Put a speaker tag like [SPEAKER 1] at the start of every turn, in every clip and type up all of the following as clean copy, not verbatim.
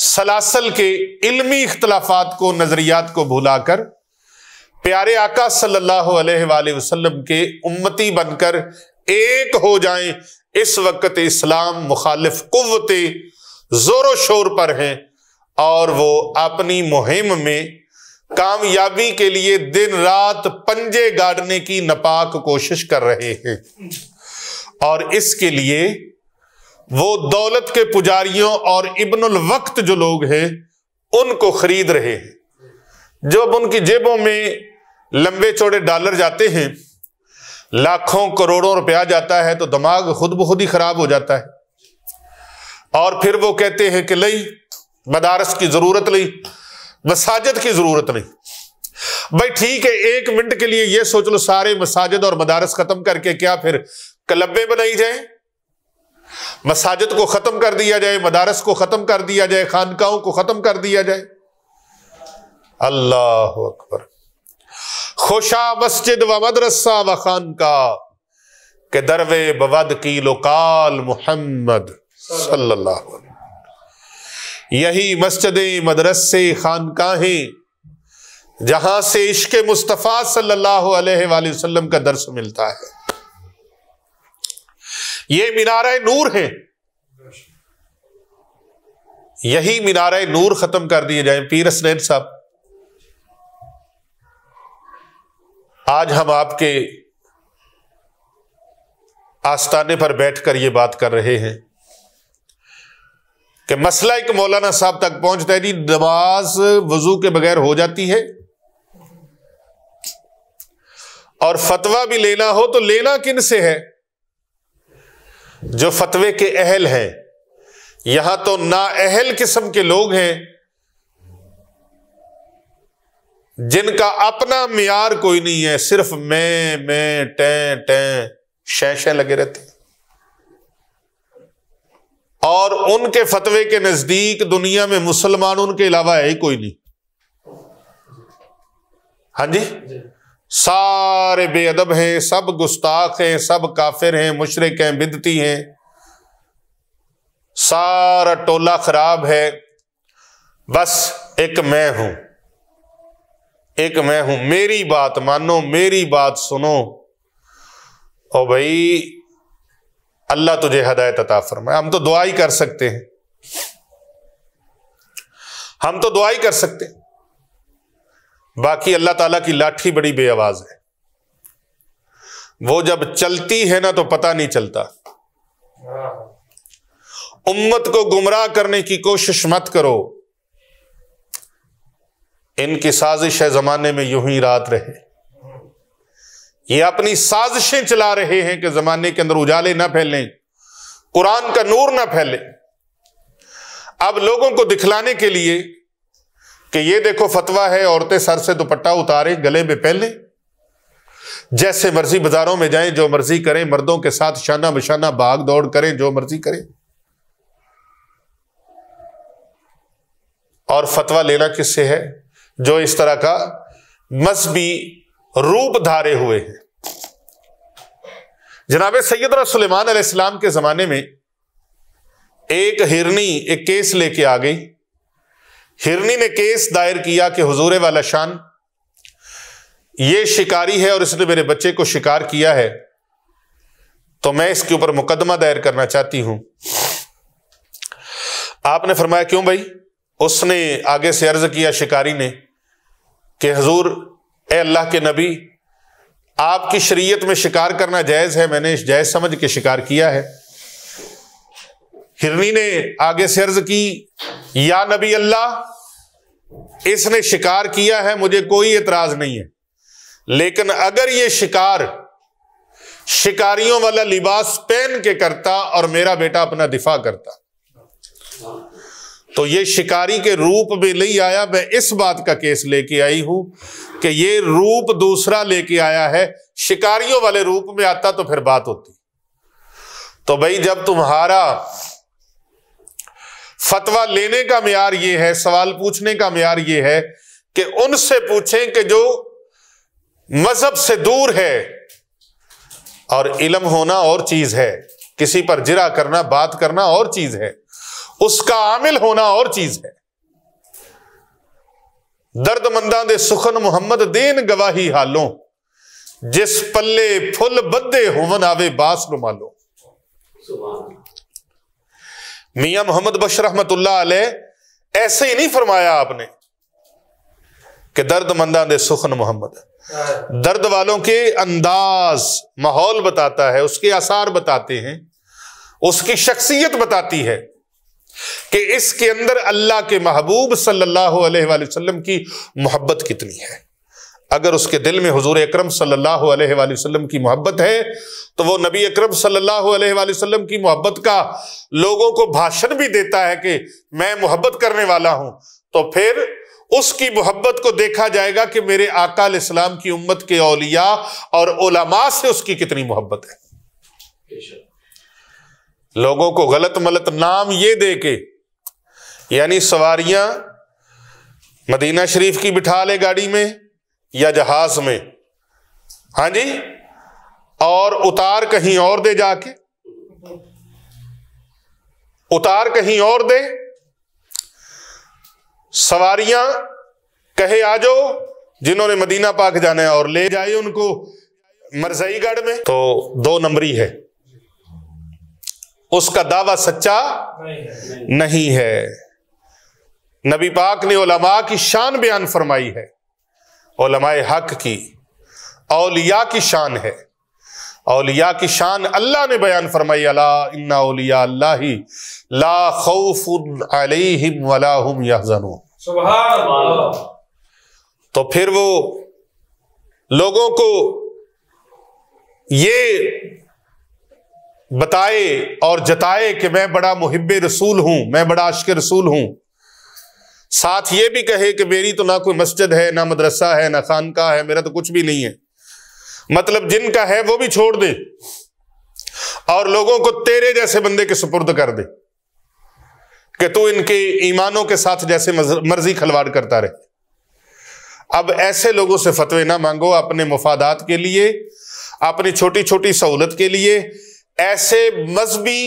[SPEAKER 1] سلاسل کے علمی اختلافات کو، نظریات کو بھلا کر پیارے آقا صلی اللہ علیہ وآلہ وسلم کے امتی بن کر ایک ہو جائیں۔ اس وقت اسلام مخالف قوتیں زور و شور پر ہیں اور وہ اپنی مہم میں کامیابی کے لیے دن رات پنجے گاڑنے کی ناپاک کوشش کر رہے ہیں، اور اس کے لیے وہ دولت کے پجاریوں اور ابن الوقت جو لوگ ہیں ان کو خرید رہے ہیں۔ جب ان کی جیبوں میں لمبے چوڑے ڈالر جاتے ہیں، لاکھوں کروڑوں روپیہ جاتا ہے، تو دماغ خود بخود ہی خراب ہو جاتا ہے، اور پھر وہ کہتے ہیں کہ لئی مدارس کی ضرورت نہیں، مساجد کی ضرورت نہیں۔ بھائی ٹھیک ہے، 1 منٹ کے لیے یہ سوچ لو سارے مساجد اور مدارس ختم کر کے کیا پھر کلبیں بنائی جائیں؟ مساجد کو ختم کر دیا جائے، مدارس کو ختم کر دیا جائے، خانقاہوں کو ختم کر دیا جائے؟ اللہ اکبر۔ خوشا مسجد و مدرسہ و خانقاہ کہ دروے بود کی لوکال محمد صلی اللہ علیہ وسلم۔ یہی مسجدیں، مدرسے، خانقاہیں جہاں سے عشق مصطفیٰ صلی اللہ علیہ وآلہ وسلم کا درس ملتا ہے، یہ مینارہ نور ہے۔ یہی مینارہ نور ختم کر دیے جائیں۔ پیر حسنین صاحب، آج ہم آپ کے آستانے پر بیٹھ کر یہ بات کر رہے ہیں کہ مسئلہ ایک مولانا صاحب تک پہنچتا ہے، جی نماز وضو کے بغیر ہو جاتی ہے، اور فتویٰ بھی لینا ہو تو لینا کن سے ہے؟ جو فتوے کے اہل ہیں۔ یہاں تو نااہل قسم کے لوگ ہیں جن کا اپنا معیار کوئی نہیں ہے، صرف میں ٹیں شیں لگے رہتے ہیں، اور ان کے فتوے کے نزدیک دنیا میں مسلمان ان کے علاوہ ہے ہی کوئی نہیں۔ ہاں جی، سارے بے ادب ہیں، سب گستاخ ہیں، سب کافر ہیں، مشرک ہیں، بدعتی ہیں، سارا ٹولہ خراب ہے، بس ایک میں ہوں، میری بات مانو، میری بات سنو، او بھائی اللہ تجھے ہدایت عطا فرمائے۔ ہم تو دعا ہی کر سکتے ہیں، باقی اللہ تعالیٰ کی لاٹھی بڑی بے آواز ہے، وہ جب چلتی ہے نا تو پتہ نہیں چلتا۔ امت کو گمراہ کرنے کی کوشش مت کرو، ان کی سازش ہے زمانے میں یوں ہی رات رہے۔ یہ اپنی سازشیں چلا رہے ہیں کہ زمانے کے اندر اجالے نہ پھیلیں، قرآن کا نور نہ پھیلے۔ اب لوگوں کو دکھلانے کے لیے کہ یہ دیکھو فتویٰ ہے، عورتیں سر سے دوپٹہ اتاریں، گلے میں پہلیں، جیسے مرضی بازاروں میں جائیں، جو مرضی کریں، مردوں کے ساتھ شانہ بشانہ بھاگ دوڑ کریں، جو مرضی کریں، اور فتویٰ لینا کس سے ہے؟ جو اس طرح کا مذہبی روپ دھارے ہوئے ہیں۔ جناب سیدنا سلیمان علیہ السلام کے زمانے میں ایک ہرنی ایک کیس لے کے آ گئی۔ ہرنی نے کیس دائر کیا کہ حضور والا شان، یہ شکاری ہے اور اس نے میرے بچے کو شکار کیا ہے، تو میں اس کے اوپر مقدمہ دائر کرنا چاہتی ہوں۔ آپ نے فرمایا کیوں بھائی؟ اس نے آگے سے عرض کیا شکاری نے کہ حضور اے اللہ کے نبی، آپ کی شریعت میں شکار کرنا جائز ہے، میں نے جائز سمجھ کے شکار کیا ہے۔ ہرنی نے آگے سے عرض کی یا نبی اللہ، اس نے شکار کیا ہے، مجھے کوئی اعتراض نہیں ہے، لیکن اگر یہ شکار شکاریوں والا لباس پہن کے کرتا اور میرا بیٹا اپنا دفاع کرتا تو یہ شکاری کے روپ میں نہیں آیا، میں اس بات کا کیس لے کے آئی ہوں کہ یہ روپ دوسرا لے کے آیا ہے، شکاریوں والے روپ میں آتا تو پھر بات ہوتی۔ تو بھائی جب تمہارا فتویٰ لینے کا معیار یہ ہے، سوال پوچھنے کا معیار یہ ہے کہ ان سے پوچھیں کہ جو مذہب سے دور ہے، اور علم ہونا اور چیز ہے، کسی پر جرا کرنا، بات کرنا اور چیز ہے، اس کا عامل ہونا اور چیز ہے۔ درد منداں دے سخن محمد دین گواہی حالوں، جس پلے پھل بدے ہون آوے باس رومالو۔ میاں محمد بشر رحمت اللہ علیہ ایسے ہی نہیں فرمایا آپ نے کہ درد منداں دے سخن محمد، درد والوں کے انداز ماحول بتاتا ہے، اس کے آثار بتاتے ہیں، اس کی شخصیت بتاتی ہے کہ اس کے اندر اللہ کے محبوب صلی اللہ علیہ وآلہ وسلم کی محبت کتنی ہے۔ اگر اس کے دل میں حضور اکرم صلی اللہ علیہ وآلہ وسلم کی محبت ہے تو وہ نبی اکرم صلی اللہ علیہ وآلہ وسلم کی محبت کا لوگوں کو بھاشن بھی دیتا ہے کہ میں محبت کرنے والا ہوں، تو پھر اس کی محبت کو دیکھا جائے گا کہ میرے آقا علیہ السلام کی امت کے اولیاء اور علماء سے اس کی کتنی محبت ہے۔ لوگوں کو غلط ملت نام یہ دے کے، یعنی سواریاں مدینہ شریف کی بٹھا لے گاڑی میں یا جہاز میں، ہاں جی، اور اتار کہیں اور دے، جا کے اتار کہیں اور دے، سواریاں کہے آ جاؤ جنہوں نے مدینہ پاک جانا ہے، اور لے جائے ان کو مرزائی گڑھ میں، تو 2 نمبری ہے، اس کا دعویٰ سچا نہیں ہے۔ نبی پاک نے علماء کی شان بیان فرمائی ہے، علماء حق کی، اولیاء کی شان ہے، اولیاء کی شان اللہ نے بیان فرمائی، الا ان اولیاء اللہ لا خوف علیہم ولا هم یحزنون۔
[SPEAKER 2] سبحان اللہ۔
[SPEAKER 1] تو پھر وہ لوگوں کو یہ بتائے اور جتائے کہ میں بڑا محب رسول ہوں، میں بڑا عاشق رسول ہوں، ساتھ یہ بھی کہے کہ میری تو نہ کوئی مسجد ہے، نہ مدرسہ ہے، نہ خانقاہ ہے، میرا تو کچھ بھی نہیں ہے، مطلب جن کا ہے وہ بھی چھوڑ دے اور لوگوں کو تیرے جیسے بندے کے سپرد کر دے کہ تو ان کے ایمانوں کے ساتھ جیسے مرضی کھلواڑ کرتا رہے۔ اب ایسے لوگوں سے فتوے نہ مانگو اپنے مفادات کے لیے، اپنی چھوٹی چھوٹی سہولت کے لیے۔ ایسے مذہبی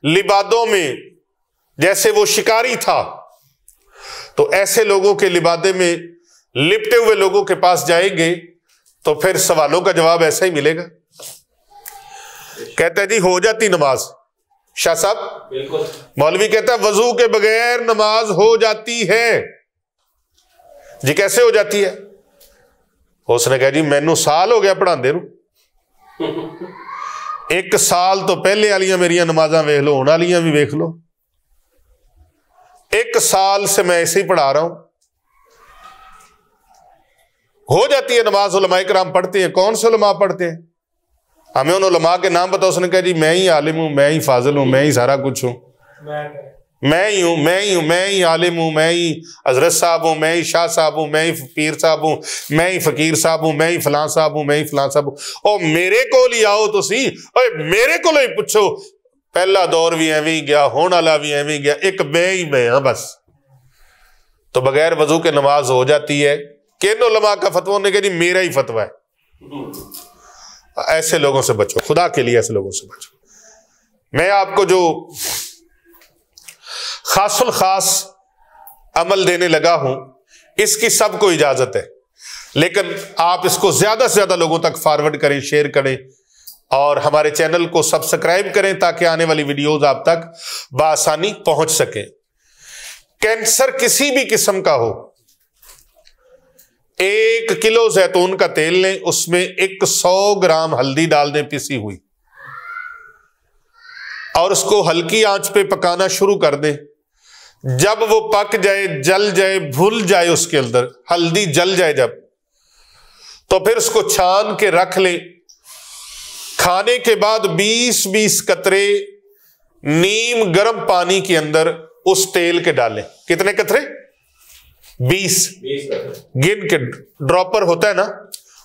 [SPEAKER 1] لبادوں میں جیسے وہ شکاری تھا، تو ایسے لوگوں کے لبادے میں لپٹے ہوئے لوگوں کے پاس جائیں گے تو پھر سوالوں کا جواب ایسا ہی ملے گا۔ کہتا ہے جی ہو جاتی نماز، شاہ صاحب
[SPEAKER 2] بالکل،
[SPEAKER 1] مولوی کہتا ہے وضو کے بغیر نماز ہو جاتی ہے۔ جی کیسے ہو جاتی ہے؟ اس نے کہا جی مینوں سال ہو گیا پڑھاندے نوں، 1 سال تو پہلے والیاں میریاں نمازاں ویکھ لو، ہونے والیاں بھی ویکھ لو، 1 سال سے میں ایسے ہی پڑھا رہا ہوں، ہو جاتی ہے نماز۔ علماء کرام پڑھتے ہیں، کون سے علماء پڑھتے ہیں؟ ہمیں ان علماء کے نام بتاؤ۔ اس نے کہا جی میں ہی عالم ہوں، میں ہی فاضل ہوں، میں ہی سارا کچھ ہوں، میں ہی ہوں، میں ہی ہوں، میں ہی عالم ہوں، میں ہی حضرت صاحب ہوں، میں ہی شاہ صاحب ہوں، میں ہی پیر صاحب ہوں، میں ہی فقیر صاحب ہوں، میں ہی فلاں صاحب ہوں، میں ہی فلاں صاحب ہوں۔ او میرے کول ہی آؤ تسی، اوے میرے کول ہی پوچھو، پہلا دور بھی ایویں ہی گیا، ہونے والا بھی ایویں ہی گیا، ایک میں ہی میں ہاں بس۔ تو بغیر وضو کے نماز ہو جاتی ہے۔ کن علماء کا فتویٰ نے کہا جی میرا ہی فتویٰ ہے۔ ایسے لوگوں سے بچو، خدا کے لیے ایسے لوگوں سے بچو۔ میں آپ کو جو خاص الخاص عمل دینے لگا ہوں اس کی سب کو اجازت ہے، لیکن آپ اس کو زیادہ سے زیادہ لوگوں تک فارورڈ کریں، شیئر کریں، اور ہمارے چینل کو سبسکرائب کریں تاکہ آنے والی ویڈیوز آپ تک بآسانی پہنچ سکیں۔ کینسر کسی بھی قسم کا ہو، 1 کلو زیتون کا تیل لیں، اس میں 100 گرام ہلدی ڈال دیں پیسی ہوئی، اور اس کو ہلکی آنچ پہ پکانا شروع کر دیں۔ جب وہ پک جائے، جل جائے، بھول جائے، اس کے اندر ہلدی جل جائے جب، تو پھر اس کو چھان کے رکھ لیں۔ کھانے کے بعد 20 قطرے نیم گرم پانی کے اندر اس تیل کے ڈالیں۔ کتنے قطرے؟ 20 گن کے، ڈراپر ہوتا ہے نا،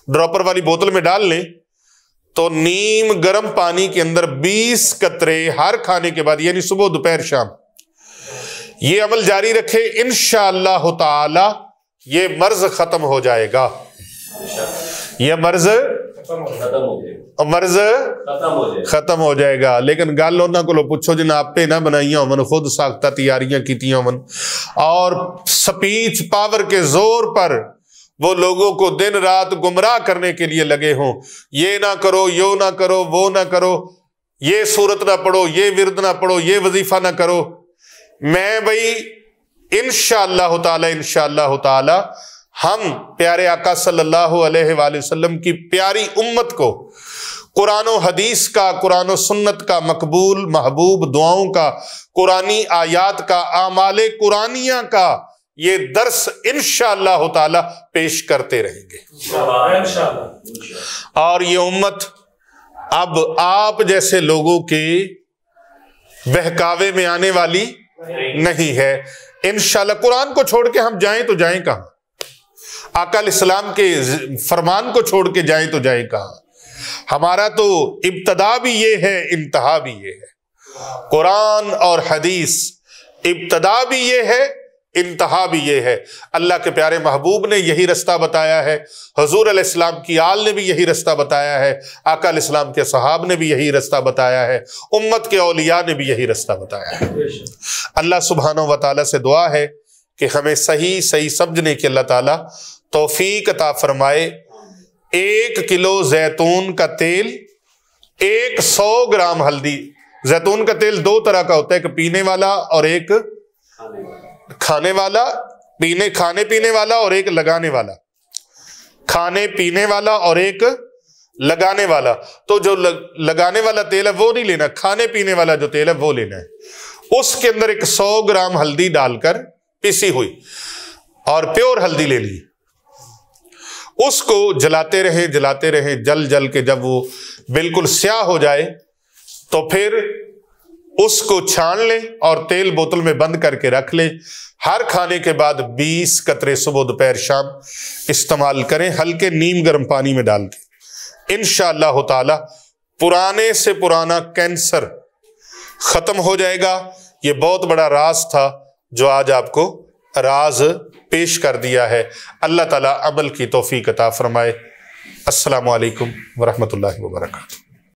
[SPEAKER 1] ڈراپر والی بوتل میں ڈال لیں، تو نیم گرم پانی کے اندر 20 قطرے ہر کھانے کے بعد، یعنی صبح دوپہر شام، یہ عمل جاری رکھے، انشاءاللہ تعالی یہ مرض ختم ہو جائے گا، یہ مرض ختم ہو جائے گا۔ مرض ختم ہو جائے گا. لیکن گل انہوں کو پوچھو جن آپے نہ بنائیاں ہون، خود ساختہ تیاریاں کیتیاں ہون، اور سپیچ پاور کے زور پر وہ لوگوں کو دن رات گمراہ کرنے کے لیے لگے ہوں. یہ نہ کرو، یوں نہ کرو، وہ نہ کرو، یہ سورت نہ پڑھو، یہ ورد نہ پڑھو، یہ وظیفہ نہ کرو. میں بھائی انشاءاللہ تعالی ہم پیارے آقا صلی اللہ علیہ وآلہ وسلم کی پیاری امت کو قرآن و حدیث کا، قرآن و سنت کا، مقبول محبوب دعاؤں کا، قرآنی آیات کا، اعمال قرآنیہ کا یہ درس انشاءاللہ تعالی پیش کرتے رہیں گے. اور یہ امت اب آپ جیسے لوگوں کے بہکاوے میں آنے والی نہیں ہے. انشاءاللہ قرآن کو چھوڑ کے ہم جائیں تو جائیں کہاں؟ آقا علیہ السلام کے فرمان کو چھوڑ کے جائیں تو جائیں کہاں؟ ہمارا تو ابتدا بھی یہ ہے، انتہا بھی یہ ہے. قرآن اور حدیث ابتدا بھی یہ ہے، انتہا بھی یہ ہے. اللہ کے پیارے محبوب نے یہی رستہ بتایا ہے، حضور علیہ السلام کی آل نے بھی یہی رستہ بتایا ہے، آقا علیہ السلام کے صحاب نے بھی یہی رستہ بتایا ہے، امت کے اولیاء نے بھی یہی رستہ بتایا ہے. اللہ سبحانہ و تعالیٰ سے دعا ہے کہ ہمیں صحیح سمجھنے کی اللہ تعالیٰ توفیق عطا فرمائے. 1 کلو زیتون کا تیل، 100 گرام ہلدی. زیتون کا تیل 2 طرح کا ہوتا ہے، ایک پینے والا اور ایک کھانے والا. کھانے پینے والا اور ایک لگانے والا. کھانے پینے والا اور ایک لگانے والا. تو جو لگانے والا تیل ہے وہ نہیں لینا، کھانے پینے والا جو تیل ہے وہ لینا ہے. اس کے اندر 100 گرام ہلدی ڈال کر پیسی ہوئی اور پیور ہلدی لے لی. اس کو جلاتے رہیں جل کے جب وہ بالکل سیاہ ہو جائے تو پھر اس کو چھان لیں اور تیل بوتل میں بند کر کے رکھ لیں. ہر کھانے کے بعد 20 قطرے صبح دوپہر شام استعمال کریں، ہلکے نیم گرم پانی میں ڈال کے. انشاءاللہ تعالی پرانے سے پرانا کینسر ختم ہو جائے گا. یہ بہت بڑا راز تھا جو آج آپ کو راز پیش کر دیا ہے. اللہ تعالیٰ عمل کی توفیق عطا فرمائے. السلام علیکم ورحمۃ اللہ وبرکاتہ.